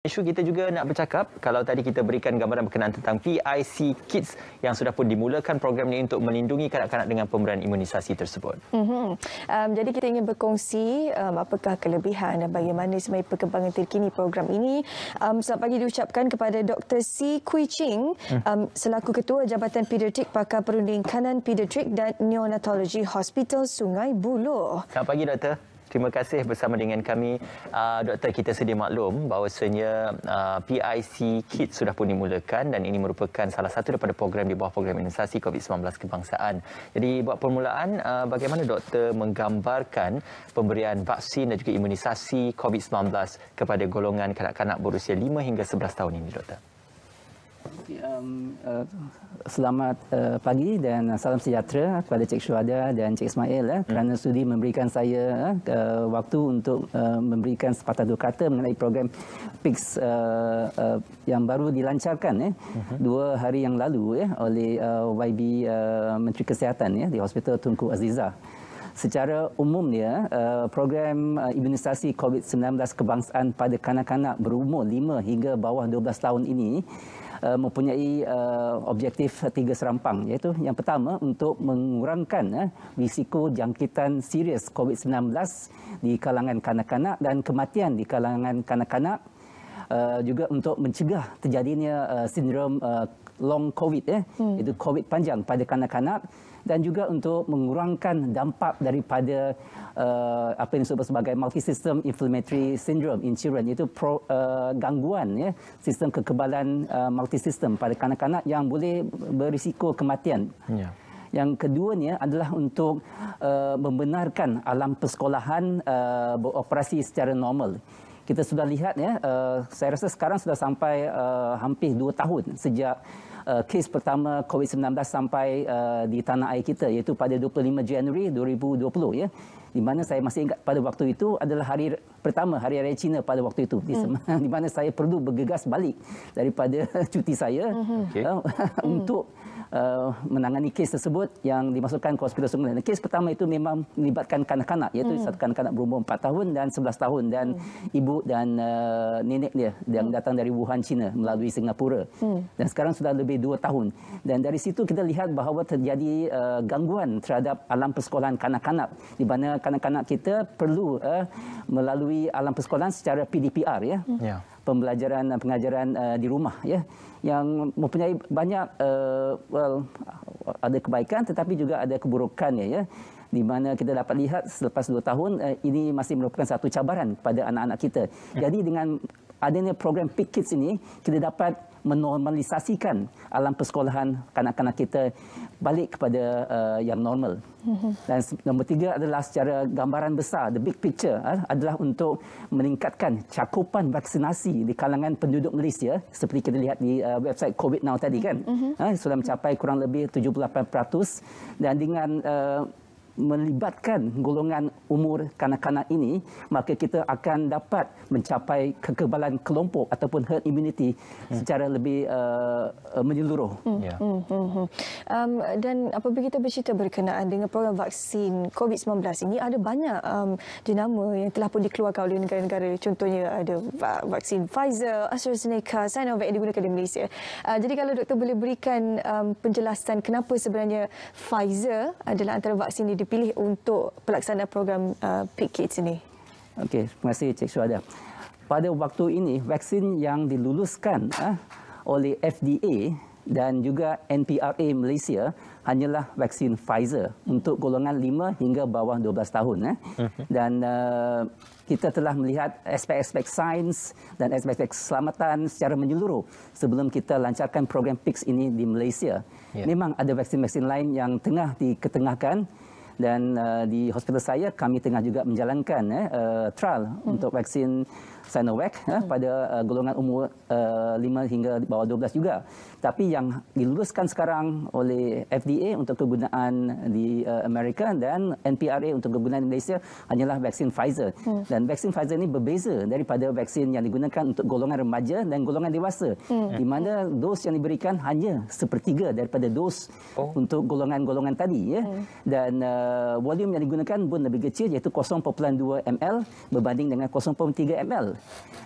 Isu kita juga nak bercakap, kalau tadi kita berikan gambaran berkenaan tentang PIC Kids yang sudah pun dimulakan program ini untuk melindungi kanak-kanak dengan pemberian imunisasi tersebut. Jadi kita ingin berkongsi apakah kelebihan dan bagaimana sebenarnya perkembangan terkini program ini. Selamat pagi diucapkan kepada Dr. C. Kui Ching selaku Ketua Jabatan Pediatrik Pakar Perunding Kanan Pediatrik dan Neonatologi Hospital Sungai Buloh. Selamat pagi, Doktor. Terima kasih bersama dengan kami. Doktor, kita sedia maklum bahawasanya PIC Kids sudah pun dimulakan dan ini merupakan salah satu daripada program di bawah program imunisasi COVID-19 kebangsaan. Jadi buat permulaan, bagaimana doktor menggambarkan pemberian vaksin dan juga imunisasi COVID-19 kepada golongan kanak-kanak berusia 5 hingga 11 tahun ini, Doktor? Selamat pagi dan salam sejahtera kepada Cik Syuhada dan Cik Ismail kerana sudi memberikan saya waktu untuk memberikan sepatah dua kata mengenai program PICS yang baru dilancarkan 2 hari yang lalu oleh YB Menteri Kesihatan di Hospital Tunku Azizah. Secara umumnya, program imunisasi COVID-19 kebangsaan pada kanak-kanak berumur 5 hingga bawah 12 tahun ini mempunyai objektif 3 serampang, iaitu yang pertama untuk mengurangkan risiko jangkitan serius COVID-19 di kalangan kanak-kanak dan kematian di kalangan kanak-kanak, juga untuk mencegah terjadinya sindrom long COVID, iaitu COVID panjang pada kanak-kanak, dan juga untuk mengurangkan dampak daripada apa yang disebut sebagai multi-system inflammatory syndrome in children, iaitu gangguan sistem kekebalan multi-system pada kanak-kanak yang boleh berisiko kematian. Yang keduanya adalah untuk membenarkan alam persekolahan beroperasi secara normal. Kita sudah lihat saya rasa sekarang sudah sampai hampir 2 tahun sejak kes pertama COVID-19 sampai di tanah air kita, iaitu pada 25 Januari 2020 di mana saya masih ingat pada waktu itu adalah hari pertama Hari Raya Cina pada waktu itu, di mana saya perlu bergegas balik daripada cuti saya untuk menangani kes tersebut yang dimasukkan ke Hospital Sungai. Kes pertama itu memang melibatkan kanak-kanak, iaitu satu kanak-kanak berumur 4 tahun dan 11 tahun dan ibu dan nenek dia yang datang dari Wuhan, China melalui Singapura. Dan sekarang sudah lebih 2 tahun. Dan dari situ kita lihat bahawa terjadi gangguan terhadap alam persekolahan kanak-kanak, di mana kanak-kanak kita perlu melalui alam persekolahan secara PDPR pembelajaran dan pengajaran di rumah yang mempunyai banyak ada kebaikan tetapi juga ada keburukannya di mana kita dapat lihat selepas 2 tahun ini masih merupakan satu cabaran kepada anak-anak kita. Jadi dengan adanya program PIC Kids ini, kita dapat menormalisasikan alam persekolahan kanak-kanak kita balik kepada yang normal. Dan nombor 3 adalah secara gambaran besar, the big picture adalah untuk meningkatkan cakupan vaksinasi di kalangan penduduk Malaysia seperti kita lihat di website COVID Now tadi kan. Sudah mencapai kurang lebih 78%, dan dengan melibatkan golongan umur kanak-kanak ini, maka kita akan dapat mencapai kekebalan kelompok ataupun herd immunity secara lebih menyeluruh. Dan apabila kita bercerita berkenaan dengan program vaksin COVID-19 ini, ada banyak jenama yang telah pun dikeluarkan oleh negara-negara. Contohnya ada vaksin Pfizer, AstraZeneca, Sinovac yang digunakan di Malaysia. Jadi kalau doktor boleh berikan penjelasan kenapa sebenarnya Pfizer adalah antara vaksin dipilih untuk pelaksanaan program PIC Kids ini. Okey, terima kasih Cik Syuhada. Pada waktu ini, vaksin yang diluluskan oleh FDA dan juga NPRA Malaysia hanyalah vaksin Pfizer untuk golongan 5 hingga bawah 12 tahun. Dan kita telah melihat aspek-aspek sains dan aspek-aspek keselamatan secara menyeluruh sebelum kita lancarkan program PICS ini di Malaysia. Memang ada vaksin-vaksin lain yang tengah diketengahkan, dan di hospital saya kami tengah juga menjalankan trial untuk vaksin Sinovac pada golongan umur 5 hingga bawah 12 juga. Tapi yang diluluskan sekarang oleh FDA untuk kegunaan di Amerika dan NPRA untuk kegunaan di Malaysia hanyalah vaksin Pfizer. Dan vaksin Pfizer ini berbeza daripada vaksin yang digunakan untuk golongan remaja dan golongan dewasa, di mana dos yang diberikan hanya sepertiga daripada dos untuk golongan-golongan tadi. Dan volume yang digunakan pun lebih kecil, iaitu 0.2 ml berbanding dengan 0.3 ml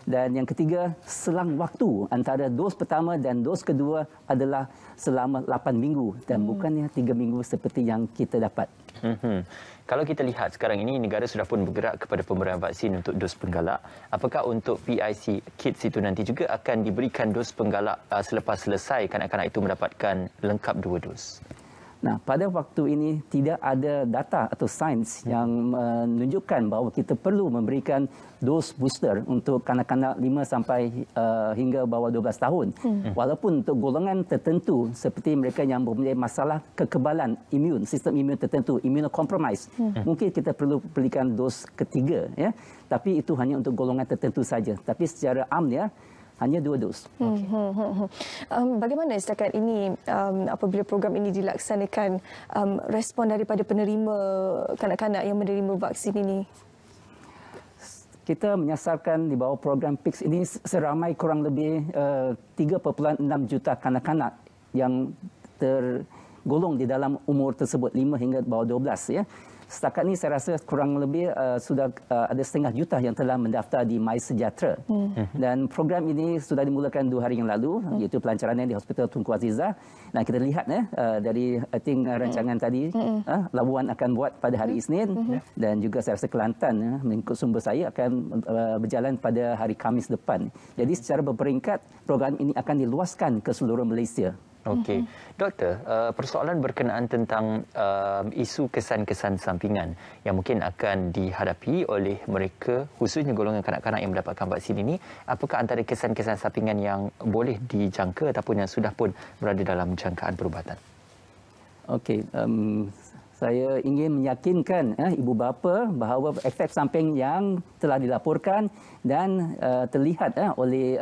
Dan yang ketiga, selang waktu antara dos pertama dan dos kedua adalah selama 8 minggu dan bukannya 3 minggu seperti yang kita dapat. Kalau kita lihat sekarang ini negara sudah pun bergerak kepada pemberian vaksin untuk dos penggalak. Apakah untuk PIC Kids itu nanti juga akan diberikan dos penggalak selepas selesai kanak-kanak itu mendapatkan lengkap 2 dos? Nah, pada waktu ini tidak ada data atau sains yang menunjukkan bahawa kita perlu memberikan dos booster untuk kanak-kanak 5 sampai hingga bawah 12 tahun. Walaupun untuk golongan tertentu seperti mereka yang mempunyai masalah kekebalan imun, sistem imun tertentu, immunocompromised, mungkin kita perlu berikan dos ketiga, ya. Tapi itu hanya untuk golongan tertentu saja. Tapi secara amnya hanya 2 dos. Bagaimana setakat ini apabila program ini dilaksanakan, respon daripada penerima kanak-kanak yang menerima vaksin ini? Kita menyasarkan di bawah program PICS ini seramai kurang lebih 3.6 juta kanak-kanak yang tergolong di dalam umur tersebut 5 hingga bawah 12, ya. Setakat ini saya rasa kurang lebih sudah ada 1/2 juta yang telah mendaftar di MySejahtera. Dan program ini sudah dimulakan 2 hari yang lalu, iaitu pelancarannya di Hospital Tunku Azizah. Dan kita lihat dari rancangan tadi, Labuan akan buat pada hari Isnin dan juga saya rasa Kelantan mengikut sumber saya akan berjalan pada hari Khamis depan. Jadi secara berperingkat program ini akan diluaskan ke seluruh Malaysia. Okey. Doktor, persoalan berkenaan tentang isu kesan-kesan sampingan yang mungkin akan dihadapi oleh mereka, khususnya golongan kanak-kanak yang mendapatkan vaksin ini, apakah antara kesan-kesan sampingan yang boleh dijangka ataupun yang sudah pun berada dalam jangkaan perubatan? Okey, saya ingin meyakinkan ibu bapa bahawa efek samping yang telah dilaporkan dan terlihat oleh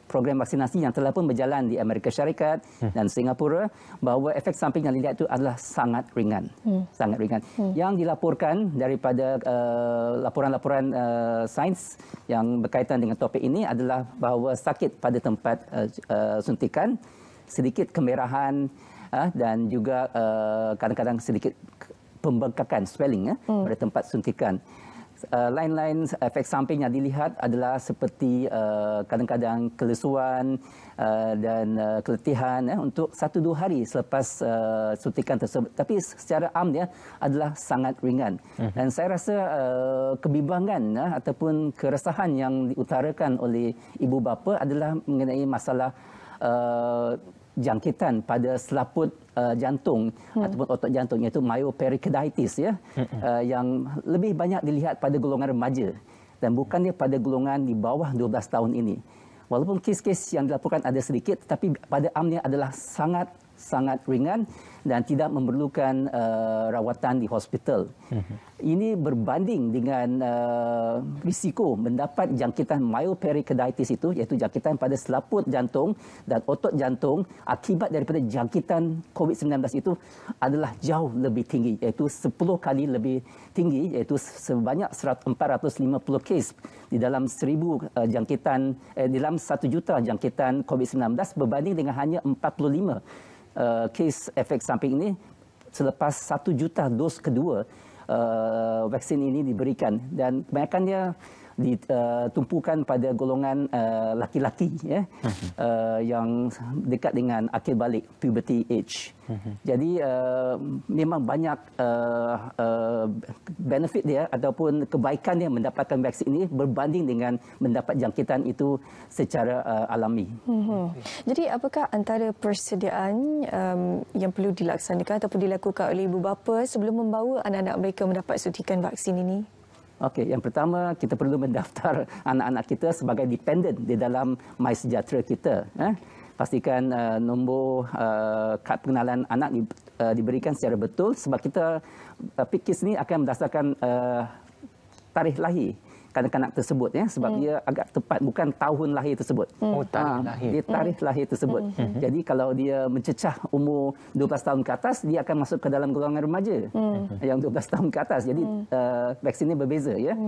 program vaksinasi yang telah pun berjalan di Amerika Syarikat dan Singapura, bahawa efek samping yang dilihat itu adalah sangat ringan. Sangat ringan. Yang dilaporkan daripada laporan-laporan sains yang berkaitan dengan topik ini adalah bahawa sakit pada tempat suntikan, sedikit kemerahan, dan juga kadang-kadang sedikit pembengkakan, swelling pada tempat suntikan. Lain-lain efek samping yang dilihat adalah seperti kadang-kadang kelesuan dan keletihan untuk 1-2 hari selepas suntikan tersebut. Tapi secara amnya adalah sangat ringan. Dan saya rasa kebimbangan ataupun keresahan yang diutarakan oleh ibu bapa adalah mengenai masalah jangkitan pada selaput jantung ataupun otot jantung, iaitu myopericarditis, ya, yang lebih banyak dilihat pada golongan remaja dan bukannya pada golongan di bawah 12 tahun ini. Walaupun kes-kes yang dilaporkan ada sedikit, tapi pada amnya adalah sangat ringan dan tidak memerlukan rawatan di hospital. Ini berbanding dengan risiko mendapat jangkitan myopericarditis itu, iaitu jangkitan pada selaput jantung dan otot jantung akibat daripada jangkitan COVID-19 itu adalah jauh lebih tinggi, iaitu 10 kali lebih tinggi, iaitu sebanyak 450 kes di dalam 1,000 jangkitan dalam 1 juta jangkitan COVID-19 berbanding dengan hanya 45 kes efek samping ini selepas 1 juta dos kedua vaksin ini diberikan, dan kebanyakannya ditumpukan pada golongan laki-laki, ya, yang dekat dengan akhir balik puberty age. Jadi memang banyak benefit dia ataupun kebaikan dia mendapatkan vaksin ini berbanding dengan mendapat jangkitan itu secara alami. Jadi apakah antara persediaan yang perlu dilaksanakan ataupun dilakukan oleh ibu bapa sebelum membawa anak-anak mereka mendapat suntikan vaksin ini? Okey, yang pertama kita perlu mendaftar anak-anak kita sebagai dependent di dalam MySejahtera kita. Pastikan nombor kad pengenalan anak diberikan secara betul, sebab kita PICS ni akan berdasarkan tarikh lahir kanak-kanak tersebut, ya, sebab dia agak tepat, bukan tahun lahir tersebut. Tarikh lahir. Dia tarikh lahir tersebut. Jadi kalau dia mencecah umur 12 tahun ke atas, dia akan masuk ke dalam golongan remaja yang 12 tahun ke atas. Jadi vaksin ini berbeza, ya.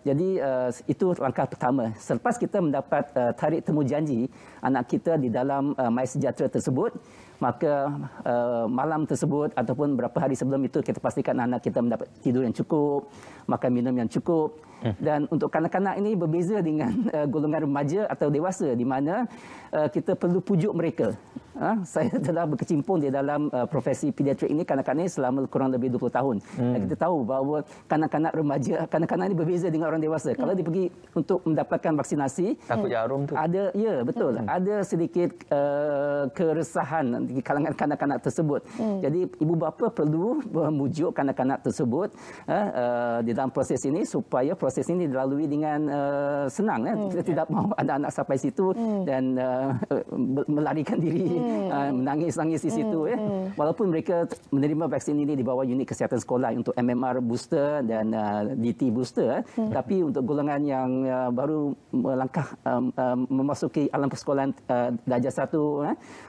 Jadi itu langkah pertama. Selepas kita mendapat tarik temu janji anak kita di dalam MySejahtera tersebut, maka malam tersebut ataupun beberapa hari sebelum itu kita pastikan anak kita mendapat tidur yang cukup, makan minum yang cukup. Dan untuk kanak-kanak ini berbeza dengan golongan remaja atau dewasa di mana kita perlu pujuk mereka. Saya telah berkecimpung di dalam profesi pediatrik ini kanak-kanak ini selama kurang lebih 20 tahun. Dan kita tahu bahawa kanak-kanak remaja, kanak-kanak ini berbeza dengan orang dewasa. Kalau dia pergi untuk mendapatkan vaksinasi, takut jarum tu. ada, ya betul, ada sedikit keresahan di kalangan kanak-kanak tersebut. Jadi ibu bapa perlu memujuk kanak-kanak tersebut di dalam proses ini supaya proses ini dilalui dengan senang. Kita tidak mahu anak-anak sampai situ dan melarikan diri, menangis-nangis di situ. Walaupun mereka menerima vaksin ini di bawah unit kesihatan sekolah untuk MMR booster dan DT booster, tapi untuk golongan yang baru melangkah memasuki alam persekolahan darjah 1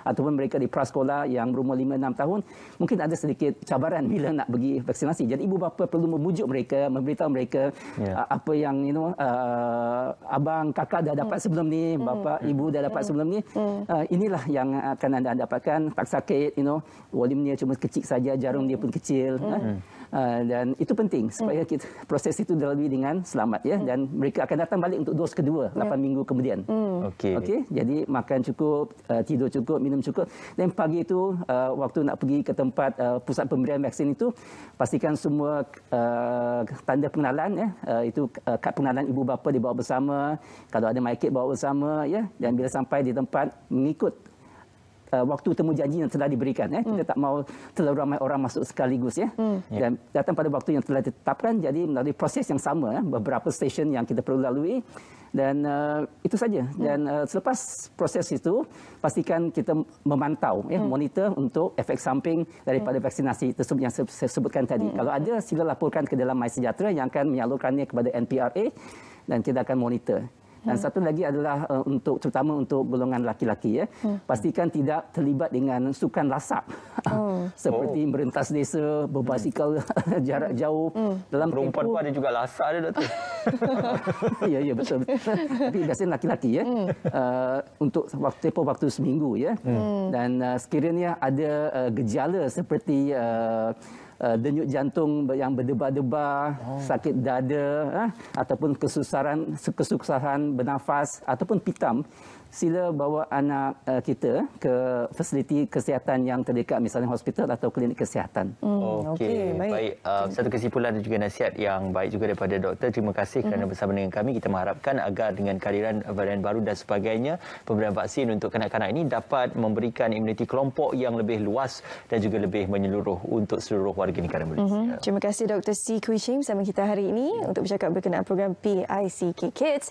ataupun mereka di prasekolah yang berumur 5-6 tahun, mungkin ada sedikit cabaran bila nak pergi vaksinasi. Jadi ibu bapa perlu memujuk mereka, memberitahu mereka apa yang abang, kakak dah dapat sebelum ni, bapa, ibu dah dapat sebelum ni. Inilah yang akan anda dapatkan, tak sakit, volumenya cuma kecil saja, jarum dia pun kecil. Dan itu penting supaya kita, proses itu dilalui dengan selamat ya, dan mereka akan datang balik untuk dos kedua 8 minggu kemudian. Okey, jadi makan cukup, tidur cukup, minum cukup. Dan pagi itu waktu nak pergi ke tempat pusat pemberian vaksin itu, pastikan semua tanda pengenalan itu kad pengenalan ibu bapa dibawa bersama, kalau ada MyKit bawa bersama ya, dan bila sampai di tempat mengikut waktu temu janji yang telah diberikan. Kita tak mahu terlalu ramai orang masuk sekaligus ya. Dan datang pada waktu yang telah ditetapkan, jadi melalui proses yang sama, beberapa stesen yang kita perlu lalui. Dan itu saja. Dan selepas proses itu, pastikan kita memantau, monitor untuk efek samping daripada vaksinasi tersebut yang saya sebutkan tadi. Kalau ada, sila laporkan ke dalam MySejahtera yang akan menyalurkannya kepada NPRA dan kita akan monitor. Dan satu lagi adalah terutama untuk golongan laki-laki ya. Pastikan tidak terlibat dengan sukan lasak. Seperti merentas desa, berbasikal jarak jauh dalam perempuan pun ada juga lasak dia, Doktor. Ya betul. Tapi biasanya laki-laki ya. Untuk tempoh waktu seminggu ya. Dan sekiranya ada gejala seperti denyut jantung yang berdebar-debar, sakit dada, ataupun kesusahan bernafas ataupun pitam, sila bawa anak kita ke fasiliti kesihatan yang terdekat, misalnya hospital atau klinik kesihatan. Okey, baik. Satu kesimpulan dan juga nasihat yang baik juga daripada doktor. Terima kasih kerana bersama dengan kami. Kita mengharapkan agar dengan kehadiran varian baru dan sebagainya, pemberian vaksin untuk kanak-kanak ini dapat memberikan imuniti kelompok yang lebih luas dan juga lebih menyeluruh untuk seluruh warga negara Malaysia. Terima kasih Dr. C. Kuishim bersama kita hari ini untuk bercakap berkenaan program PICK Kids.